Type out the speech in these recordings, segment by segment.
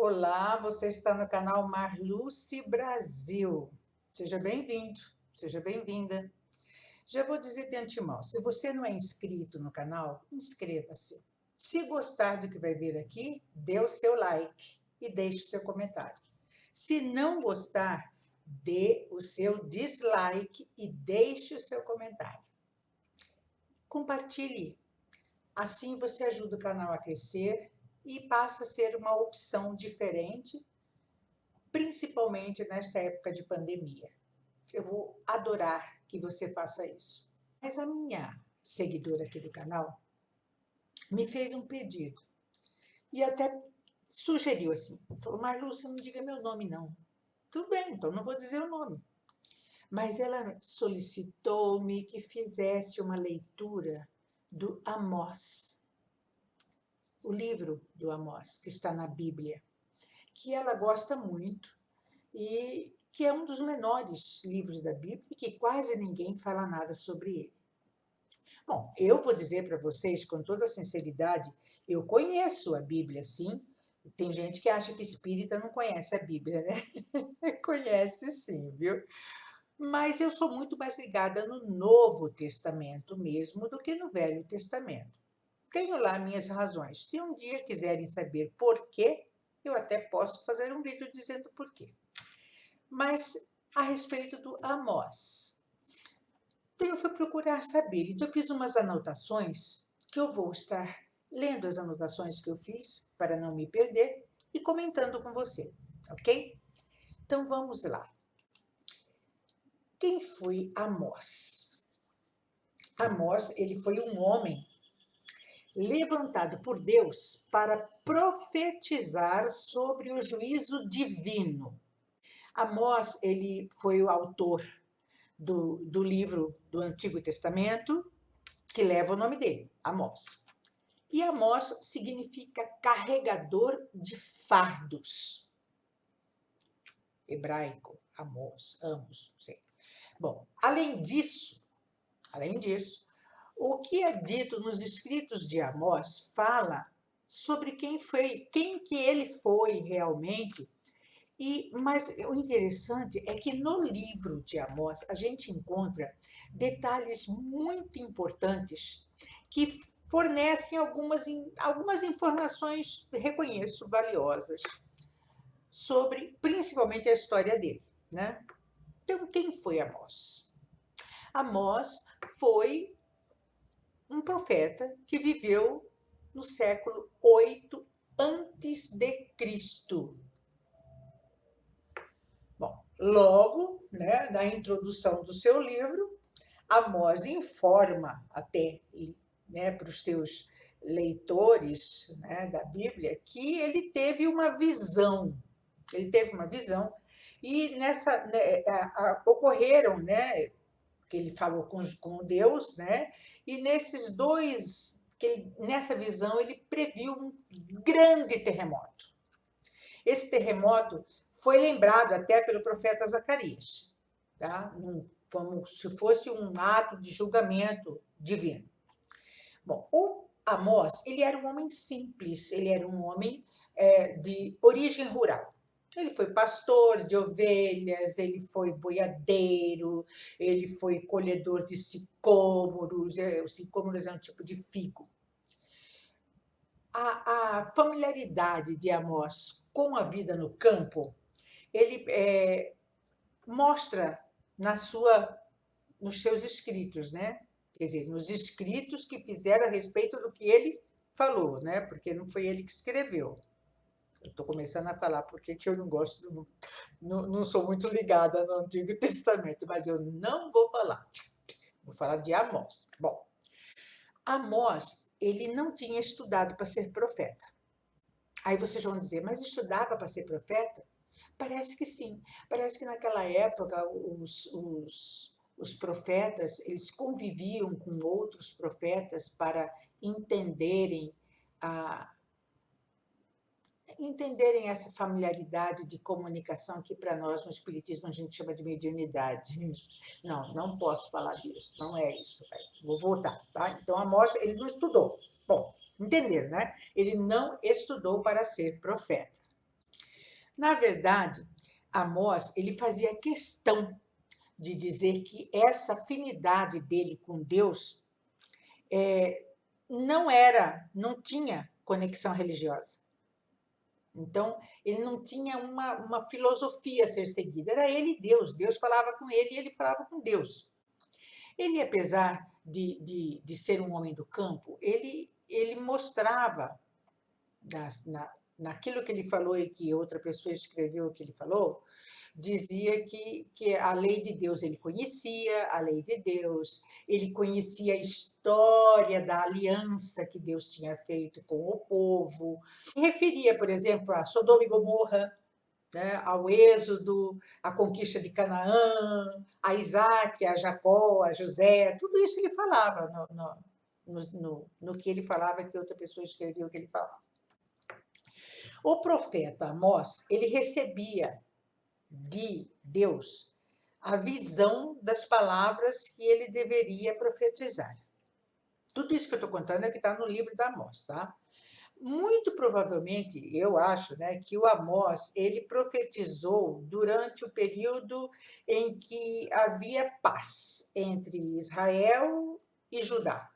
Olá, você está no canal Marluce Brasil. Seja bem-vindo, seja bem-vinda. Já vou dizer de antemão, se você não é inscrito no canal, inscreva-se. Se gostar do que vai ver aqui, dê o seu like e deixe o seu comentário. Se não gostar, dê o seu dislike e deixe o seu comentário. Compartilhe, assim você ajuda o canal a crescer e passa a ser uma opção diferente, principalmente nesta época de pandemia. Eu vou adorar que você faça isso. Mas a minha seguidora aqui do canal me fez um pedido e até sugeriu assim, falou, Marlúcia, não diga meu nome não. Tudo bem, então não vou dizer o nome. Mas ela solicitou-me que fizesse uma leitura do Amós, o livro do Amós, que está na Bíblia, que ela gosta muito e que é um dos menores livros da Bíblia e que quase ninguém fala nada sobre ele. Bom, eu vou dizer para vocês com toda sinceridade, eu conheço a Bíblia, sim. Tem gente que acha que espírita não conhece a Bíblia, né? Conhece sim, viu? Mas eu sou muito mais ligada no Novo Testamento mesmo do que no Velho Testamento. Tenho lá minhas razões. Se um dia quiserem saber por quê, eu até posso fazer um vídeo dizendo por quê. Mas a respeito do Amós. Então eu fui procurar saber. Então eu fiz umas anotações que eu vou estar lendo as anotações que eu fiz para não me perder e comentando com você, ok? Então vamos lá. Quem foi Amós? Amós, ele foi um homem levantado por Deus para profetizar sobre o juízo divino. Amós, ele foi o autor do livro do Antigo Testamento, que leva o nome dele, Amós. E Amós significa carregador de fardos. Hebraico, Amós, Amos, não sei. Bom, além disso, o que é dito nos escritos de Amós fala sobre quem que ele foi realmente. Mas o interessante é que no livro de Amós a gente encontra detalhes muito importantes que fornecem algumas informações, reconheço, valiosas, sobre principalmente a história dele, né? Então, quem foi Amós? Amós foi um profeta que viveu no século 8 antes de Cristo. Bom, logo, né, na introdução do seu livro, Amós informa até, né, para os seus leitores, né, da Bíblia que ele teve uma visão. Ele teve uma visão e nessa, né, ocorreram, né, que ele falou com Deus, né, e nessa visão ele previu um grande terremoto. Esse terremoto foi lembrado até pelo profeta Zacarias, tá? Como se fosse um ato de julgamento divino. Bom, o Amós, ele era um homem simples, ele era um homem de origem rural. Ele foi pastor de ovelhas, ele foi boiadeiro, ele foi colhedor de sicômoros. Os sicômoros é um tipo de figo. A familiaridade de Amós com a vida no campo, ele mostra nos seus escritos, né? Quer dizer, nos escritos que fizeram a respeito do que ele falou, né? Porque não foi ele que escreveu. Eu estou começando a falar porque eu não gosto, não sou muito ligada no Antigo Testamento, mas eu não vou falar. Vou falar de Amós. Bom, Amós, ele não tinha estudado para ser profeta. Aí vocês vão dizer, mas estudava para ser profeta? Parece que sim. Parece que naquela época os profetas, eles conviviam com outros profetas para entenderem essa familiaridade de comunicação que para nós no espiritismo a gente chama de mediunidade. Não, não posso falar disso, não é isso. Vou voltar, tá? Então Amós, ele não estudou. Bom, entenderam, né? Ele não estudou para ser profeta. Na verdade, Amós, ele fazia questão de dizer que essa afinidade dele com Deus não tinha conexão religiosa. Então, ele não tinha uma filosofia a ser seguida, era ele e Deus. Deus falava com ele e ele falava com Deus. Ele, apesar de ser um homem do campo, ele mostrava naquilo que ele falou e que outra pessoa escreveu o que ele falou, dizia que a lei de Deus ele conhecia, a lei de Deus, ele conhecia a história da aliança que Deus tinha feito com o povo. Referia, por exemplo, a Sodoma e Gomorra, né, ao Êxodo, à conquista de Canaã, a Isaac, a Jacó, a José, tudo isso ele falava no que ele falava, que outra pessoa escreveu o que ele falava. O profeta Amós, ele recebia de Deus a visão das palavras que ele deveria profetizar. Tudo isso que eu estou contando é que está no livro da Amós, tá? Muito provavelmente, eu acho, né, que o Amós ele profetizou durante o período em que havia paz entre Israel e Judá.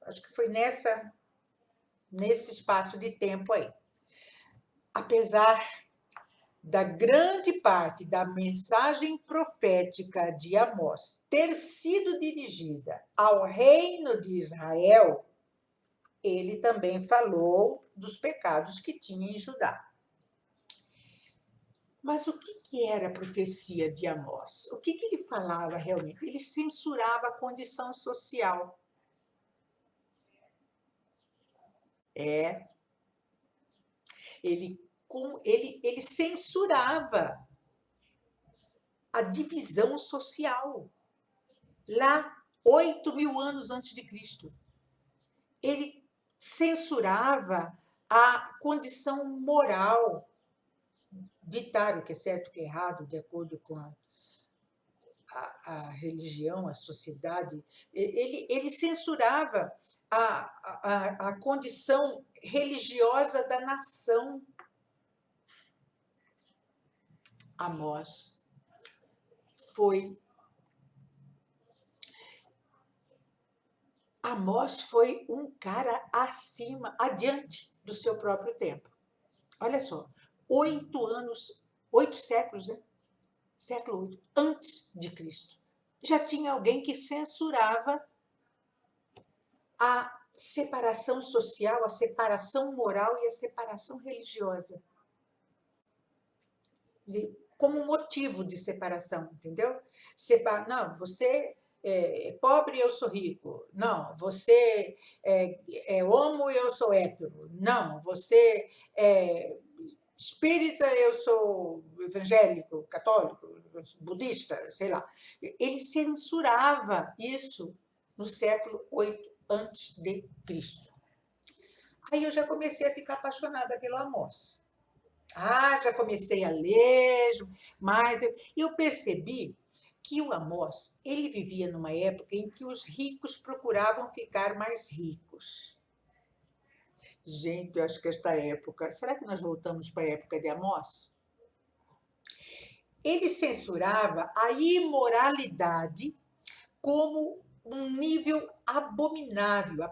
Acho que foi nesse espaço de tempo aí. Apesar da grande parte da mensagem profética de Amós ter sido dirigida ao reino de Israel, ele também falou dos pecados que tinha em Judá. Mas o que era a profecia de Amós? O que ele falava realmente? Ele censurava a condição social. Ele censurava a divisão social. Lá, 8.000 anos antes de Cristo. Ele censurava a condição moral, ditar o que é certo e o que é errado, de acordo com a religião, a sociedade. Ele censurava a condição religiosa da nação. Amós foi um cara adiante do seu próprio tempo. Olha só, 8 séculos, né? Século 8, antes de Cristo, já tinha alguém que censurava a separação social, a separação moral e a separação religiosa. Quer dizer, como motivo de separação, entendeu? Não, você é pobre e eu sou rico. Não, você é homo e eu sou hétero. Não, você é espírita, eu sou evangélico, católico, budista, sei lá. Ele censurava isso no século 8 antes de Cristo. Aí eu já comecei a ficar apaixonada pelo Amós. Já comecei a ler, mas eu percebi que o Amós, ele vivia numa época em que os ricos procuravam ficar mais ricos. Gente, eu acho que esta época... Será que nós voltamos para a época de Amós? Ele censurava a imoralidade como um nível abominável, a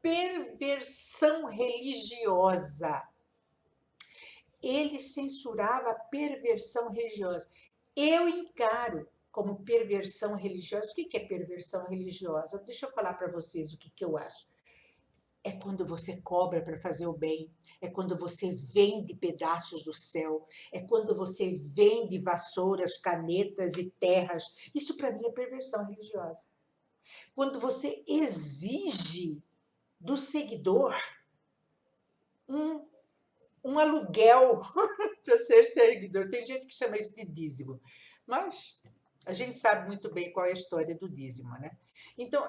perversão religiosa. Ele censurava a perversão religiosa. Eu encaro como perversão religiosa. O que é perversão religiosa? Deixa eu falar para vocês o que eu acho. É quando você cobra para fazer o bem, é quando você vende pedaços do céu, é quando você vende vassouras, canetas e terras. Isso para mim é perversão religiosa. Quando você exige do seguidor um aluguel para ser seguidor. Tem gente que chama isso de dízimo, mas a gente sabe muito bem qual é a história do dízimo, né? Então,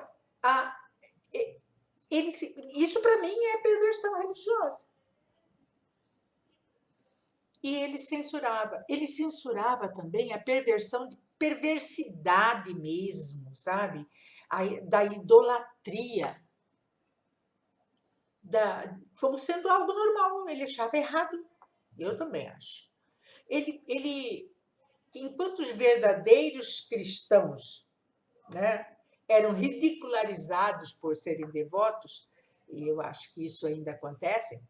isso para mim é perversão religiosa. E ele censurava também a perversidade mesmo, sabe? Da idolatria, como sendo algo normal, ele achava errado. Eu também acho. Enquanto os verdadeiros cristãos, né, eram ridicularizados por serem devotos, e eu acho que isso ainda acontece,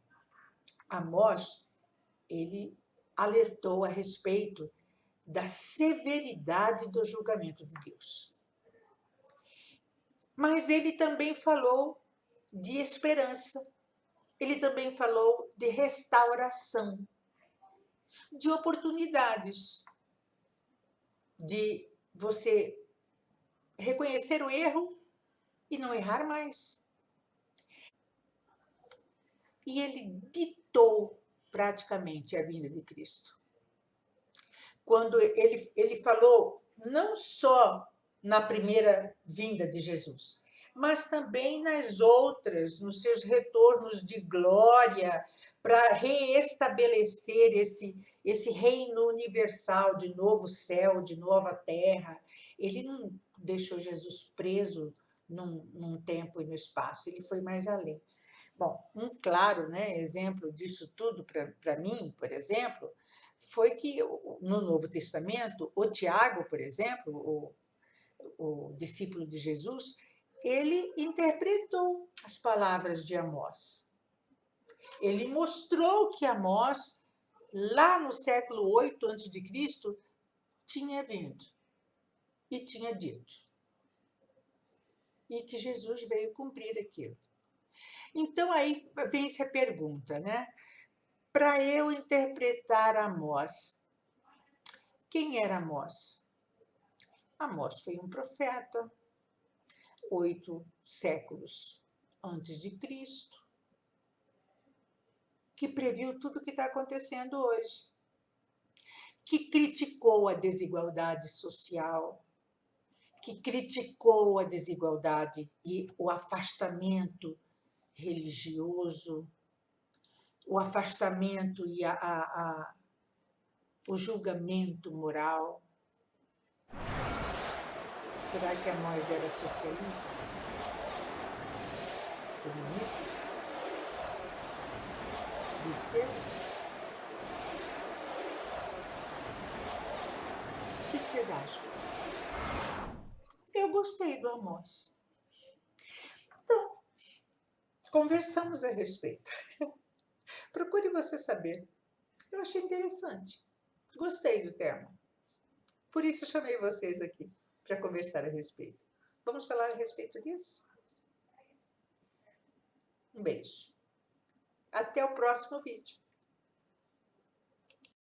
Amós, ele alertou a respeito da severidade do julgamento de Deus. Mas ele também falou de esperança, ele também falou de restauração, de oportunidades, de você reconhecer o erro e não errar mais. E ele ditou praticamente a vinda de Cristo. Quando ele falou não só na primeira vinda de Jesus, mas também nas outras, nos seus retornos de glória, para reestabelecer esse reino universal de novo céu, de nova terra. Ele não deixou Jesus preso num tempo e no espaço, ele foi mais além. Bom, um claro, né, exemplo disso tudo para mim, por exemplo, foi que no Novo Testamento, o Tiago, por exemplo, o discípulo de Jesus, ele interpretou as palavras de Amós. Ele mostrou que Amós, lá no século 8 a.C., tinha vindo e tinha dito. E que Jesus veio cumprir aquilo. Então aí vem-se a pergunta, né? Para eu interpretar Amós, quem era Amós? Amós foi um profeta, 8 séculos antes de Cristo, que previu tudo o que está acontecendo hoje, que criticou a desigualdade social, que criticou a desigualdade e o afastamento religioso, o afastamento e o julgamento moral. Será que Amós era socialista? Comunista? De esquerda? O que vocês acham? Eu gostei do Amós. Então, conversamos a respeito. Procure você saber. Eu achei interessante. Gostei do tema. Por isso chamei vocês aqui para conversar a respeito. Vamos falar a respeito disso? Um beijo. Até o próximo vídeo.